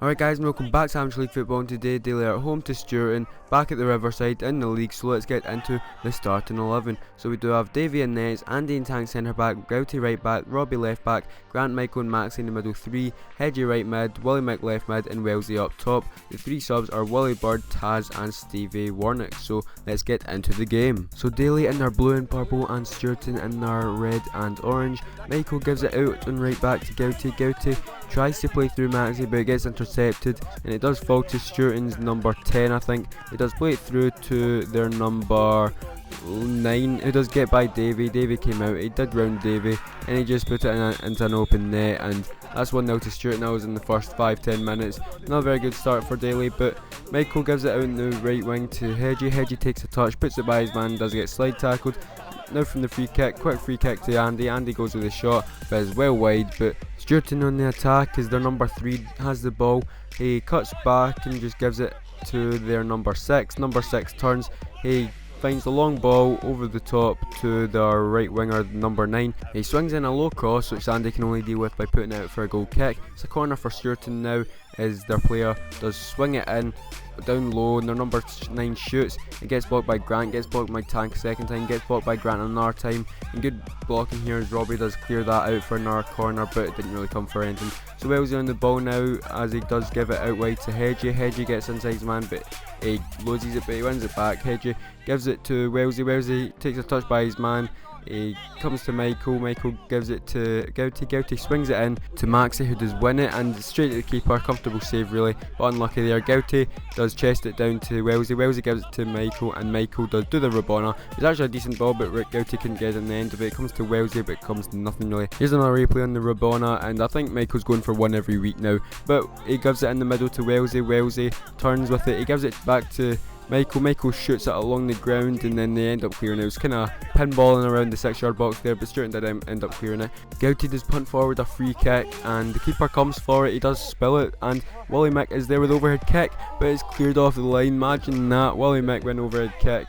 Alright guys, and welcome back to Amateur League Football, and today Daily are at home to Sturton, back at the Riverside in the league, so let's get into the starting 11. So we do have Davey in nets, Andy in tank centre back, Gouty right back, Robbie left back, Grant, Michael and Max in the middle 3, Hedgie right mid, Willie Mick left mid and Wellesley up top. The 3 subs are Willie Bird, Taz and Stevie Warnock, so let's get into the game. So Daily in their blue and purple and Sturton in their red and orange. Michael gives it out on right back to Gouty. Gouty tries to play through Maxi, but it gets intercepted and it does fall to Sturton's number 10, I think. It does play it through to their number 9, who does get by Davey. Davey came out, he did round Davey and he just put it into an open net, and that's 1-0 to Sturton. That was in the first 5-10 minutes. Not a very good start for Daly, but Michael gives it out in the right wing to Hedgie. Hedgie takes a touch, puts it by his man, does get slide tackled. Now from the free kick, quick free kick to Andy. Andy goes with a shot, but it's well wide. But Sturton on the attack as their number 3 has the ball. He cuts back and just gives it to their number 6. Number 6 turns. He finds the long ball over the top to their right winger, number 9. He swings in a low cross, which Andy can only deal with by putting it out for a goal kick. It's a corner for Sturton now, as their player does swing it in down low, and their number 9 shoots. It gets blocked by Grant, gets blocked by Tank a second time, gets blocked by Grant another time, and good blocking here as Robbie does clear that out for another corner, but it didn't really come for anything. So Wellesley on the ball now, as he does give it out wide to Hedgie. Hedgie gets inside his man, but he loses it, but he wins it back. Hedgie gives it to Wellesley. Wellesley takes a touch by his man. He comes to Michael. Michael gives it to Gouty. Gouty swings it in to Maxi, who does win it, and straight to the keeper. Comfortable save really, but unlucky there. Gouty does chest it down to Wellesley. Wellesley gives it to Michael, and Michael does do the Rabona. It's actually a decent ball, but Gouty couldn't get in the end of it. It comes to Wellesley, but it comes to nothing really. Here's another replay on the Rabona, and I think Michael's going for one every week now, but he gives it in the middle to Wellesley. Wellesley turns with it. He gives it back to Michael. Michael shoots it along the ground, and then they end up clearing it. It was kind of pinballing around the 6-yard box there, but Sturton did end up clearing it. Gouty does punt forward a free kick, and the keeper comes for it. He does spill it, and Willie Mick is there with overhead kick, but it's cleared off the line. Imagine that, Willie Mick went overhead kick.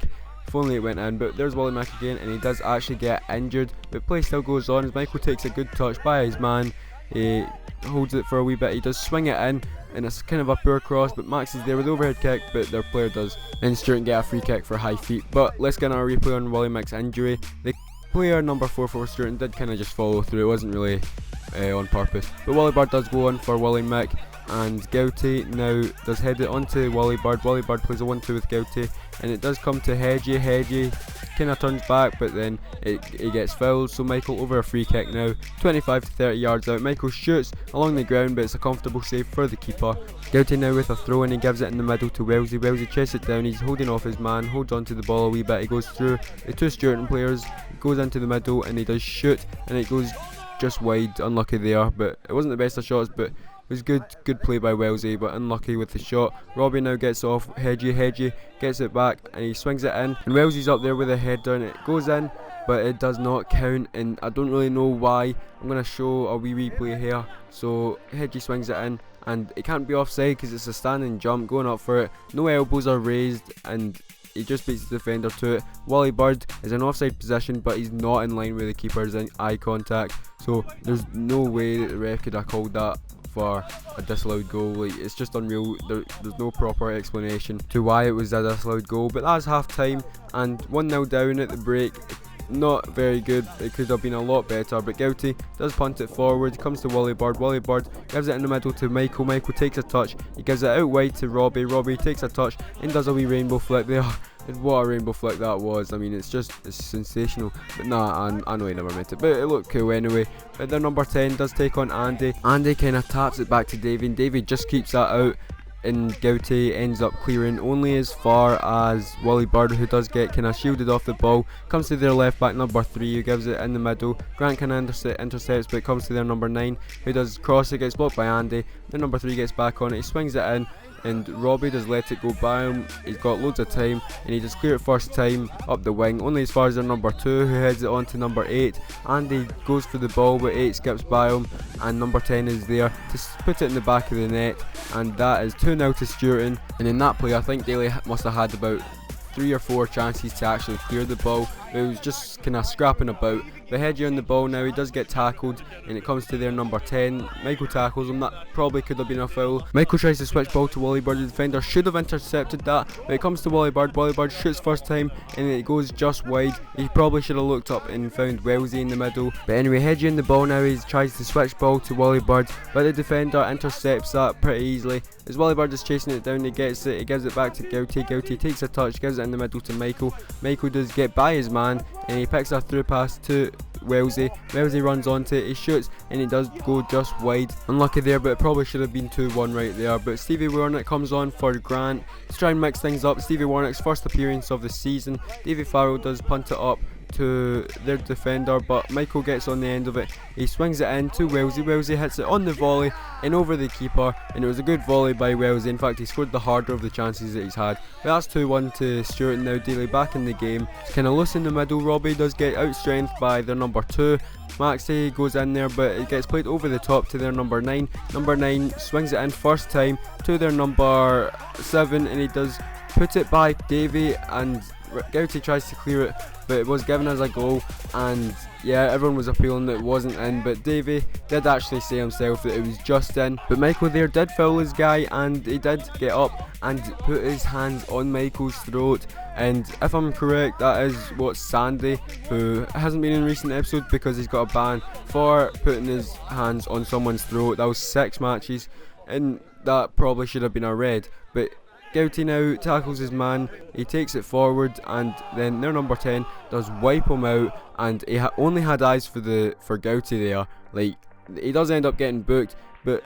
If only it went in, but there's Willie Mick again, and he does actually get injured, but play still goes on as Michael takes a good touch by his man. He holds it for a wee bit. He does swing it in, and it's kind of a poor cross, but Max is there with overhead kick, but their player does. And Sturton get a free kick for high feet. But let's get our replay on Willie Mick's injury. The player number 4 for Sturton did kind of just follow through. It wasn't really on purpose. But Willie Bird does go on for Willie Mick, and Gouty now does head it onto Willie Bird. Willie Bird plays a 1-2 with Gouty, and it does come to Hedgie. Hedgie kind of turns back, but then it gets fouled, so Michael over a free kick now, 25 to 30 yards out. Michael shoots along the ground, but it's a comfortable save for the keeper. Gouty now with a throw, and he gives it in the middle to Wellesley. Wellesley chests it down, he's holding off his man, holds onto the ball a wee bit. He goes through the 2 Sturton players, goes into the middle, and he does shoot, and it goes just wide. Unlucky there, but it wasn't the best of shots, but it was good play by Wellesley, but unlucky with the shot. Robbie now gets off Hedgie. Hedgie gets it back, and he swings it in, and Wellesley's up there with a header, and it goes in, but it does not count, and I don't really know why. I'm going to show a wee replay here. So Hedgie swings it in, and it can't be offside because it's a standing jump going up for it. No elbows are raised, and he just beats the defender to it. Willie Bird is in offside position, but he's not in line with the keeper's eye contact, so there's no way that the ref could have called that for a disallowed goal. Like, it's just unreal. There's no proper explanation to why it was a disallowed goal. But that's half time, and 1-0 down at the break. Not very good. It could have been a lot better, but Gouty does punt it forward. Comes to Willie Bird. Willie Bird gives it in the middle to Michael. Michael takes a touch. He gives it out wide to Robbie. Robbie takes a touch and does a wee rainbow flick there. What a rainbow flick that was. I mean, it's sensational. But nah, I know he never meant it, but it looked cool anyway. But their number 10 does take on Andy. Andy kind of taps it back to Davey, and Davey just keeps that out, and Gouty ends up clearing only as far as Willie Bird, who does get kind of shielded off the ball. Comes to their left back, number 3, who gives it in the middle. Grant kind of intercepts, but it comes to their number 9, who does cross it, gets blocked by Andy. Then number 3 gets back on it, he swings it in, and Robbie does let it go by him. He's got loads of time, and he just clear it first time up the wing, only as far as their number 2, who heads it on to number 8. Andy goes for the ball, but 8 skips by him, and number 10 is there to put it in the back of the net, and that is 2-0 to Sturton. And in that play, I think Daly must have had about 3 or 4 chances to actually clear the ball, but he was just kind of scrapping about. But Hedgie on the ball now, he does get tackled, and it comes to their number 10. Michael tackles him, that probably could have been a foul. Michael tries to switch ball to Wally Bird, the defender should have intercepted that, but it comes to Wally Bird shoots first time, and it goes just wide. He probably should have looked up and found Wellesley in the middle. But anyway, Hedgie on the ball now, he tries to switch ball to Wally Bird, but the defender intercepts that pretty easily. As Wally Bird is chasing it down, he gets it, he gives it back to Gouty. Gouty takes a touch, gives it in the middle to Michael. Michael does get by his man, and he picks a through pass to Wellesley. Wellesley runs onto it, he shoots, and he does go just wide. Unlucky there, but it probably should have been 2-1 right there. But Stevie Warnock comes on for Grant to try and mix things up. Stevie Warnock's first appearance of the season. Davy Farrell does punt it up to their defender, but Michael gets on the end of it. He swings it in to Wellesley. Wellesley hits it on the volley and over the keeper, and it was a good volley by Wellesley. In fact, he scored the harder of the chances that he's had. But that's 2-1 to Stuart now. Daly back in the game. It's kind of loose in the middle. Robbie does get outstrengthed by their number 2. Maxey goes in there, but it gets played over the top to their number 9. Number 9 swings it in first time to their number 7, and he does put it by Davy, and Gouty tries to clear it, but it was given as a goal, and yeah, everyone was appealing that it wasn't in, but Davy did actually say himself that it was just in. But Michael there did foul his guy, and he did get up and put his hands on Michael's throat, and if I'm correct, that is what Sandy, who hasn't been in recent episodes because he's got a ban for putting his hands on someone's throat. That was 6 matches, and that probably should have been a red. But Gouty now tackles his man, he takes it forward, and then their number 10 does wipe him out, and he only had eyes for Gouty there. Like, he does end up getting booked, but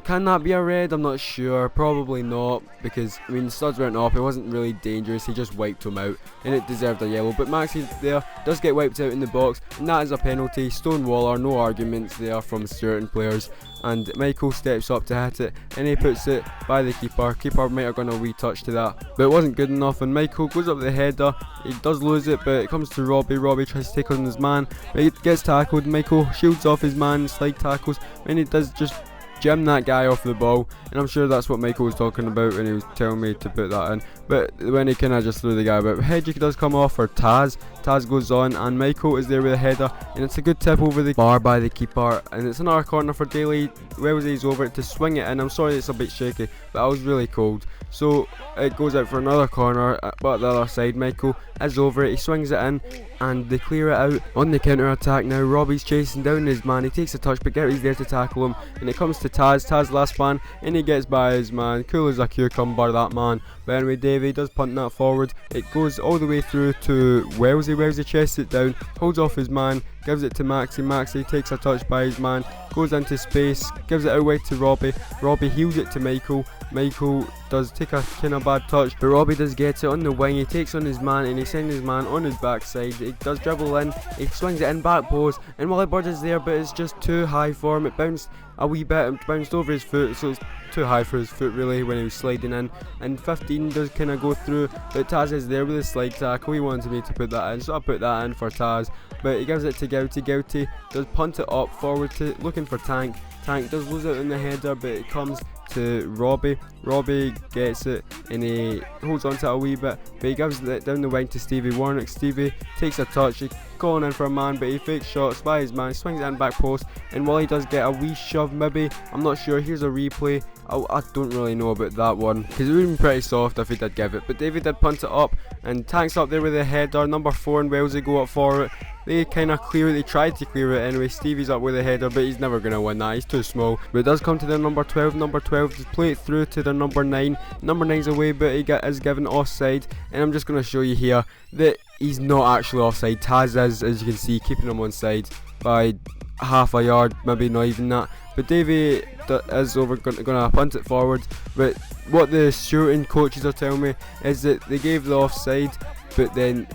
can that be a red? I'm not sure, probably not, because I mean, studs weren't up, it wasn't really dangerous, he just wiped him out, and it deserved a yellow. But Maxie there does get wiped out in the box, and that is a penalty. Stonewaller, no arguments there from certain players, and Michael steps up to hit it, and he puts it by the keeper. Keeper might have gone a wee touch to that, but it wasn't good enough, and Michael goes up the header. He does lose it, but it comes to Robbie. Robbie tries to take on his man, but he gets tackled. Michael shields off his man, slide tackles, and he does just gem that guy off the ball, and I'm sure that's what Michael was talking about when he was telling me to put that in. But when he kind of just threw the guy about, Hedgie does come off for Taz. Taz goes on, and Michael is there with a header, and it's a good tip over the bar by the keeper, and it's another corner for Daly. Wellesley's over it to swing it in. I'm sorry it's a bit shaky, but I was really cold, so it goes out for another corner, but the other side. Michael is over it, he swings it in, and they clear it out on the counter attack now. Robbie's chasing down his man, he takes a touch, but Gouty's there to tackle him, and it comes to Taz last man, and he gets by his man. Cool as a cucumber, that man. But anyway, Davy does punt that forward, it goes all the way through to Wellesley. Wellesley chests it down, holds off his man, gives it to Maxie. Maxie takes a touch by his man, goes into space, gives it away to Robbie. Robbie heals it to Michael. Michael does take a kind of bad touch, but Robbie does get it on the wing. He takes on his man, and he sends his man on his backside. He does dribble in, he swings it in back post, and Wally Bird is there, but it's just too high for him. It bounced a wee bit, it bounced over his foot, so it's too high for his foot really when he was sliding in. And 15 does kind of go through, but Taz is there with a slide tackle. He wanted me to put that in, so I put that in for Taz, but he gives it to Gouty. Gouty does punt it up forward to looking for Tank. Tank does lose it in the header, but it comes to Robbie. Robbie gets it, and he holds on to it a wee bit, but he gives it down the wing to Stevie Warnock. Stevie takes a touch, he's calling in for a man, but he fakes shots by his man, swings it in back post, and Wally does get a wee shove maybe, I'm not sure. Here's a replay. I don't really know about that one, because it would have been pretty soft if he did give it, but David did punt it up, and Tank's up there with a header. Number 4 and Wellesley go up for it. They kind of clear it, they tried to clear it anyway. Stevie's up with a header, but he's never going to win that, he's too small. But it does come to their number 12. Number 12 to play it through to their number 9. Number 9's away, but he is given offside, and I'm just going to show you here that he's not actually offside. Taz is, as you can see, keeping him on side by half a yard, maybe not even that. But Davy is going to punt it forward. But what the shooting coaches are telling me is that they gave the offside, but then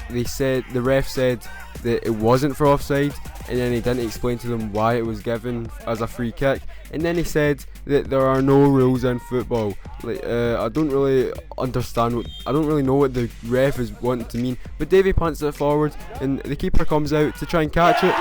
the ref said that it wasn't for offside, and then he didn't explain to them why it was given as a free kick, and then he said that there are no rules in football. Like, I don't really understand I don't really know what the ref is wanting to mean. But Davy punts it forward, and the keeper comes out to try and catch it.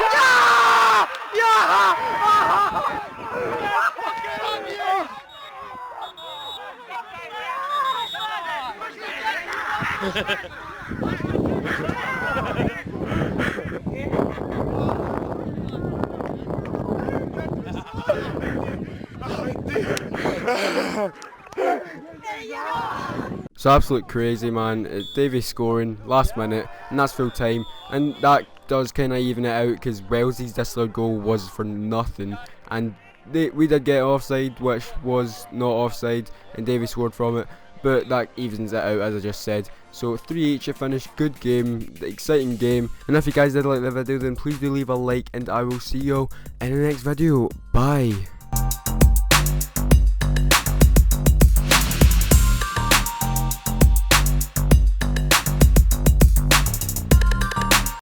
So absolute crazy, man. Davy scoring last minute, and that's full time, and that does kind of even it out because Wellesley's disallowed goal was for nothing, and we did get offside, which was not offside, and Davy scored from it, but that evens it out as I just said. So 3-8 finish, good game, exciting game, and if you guys did like the video then please do leave a like, and I will see you in the next video. Bye.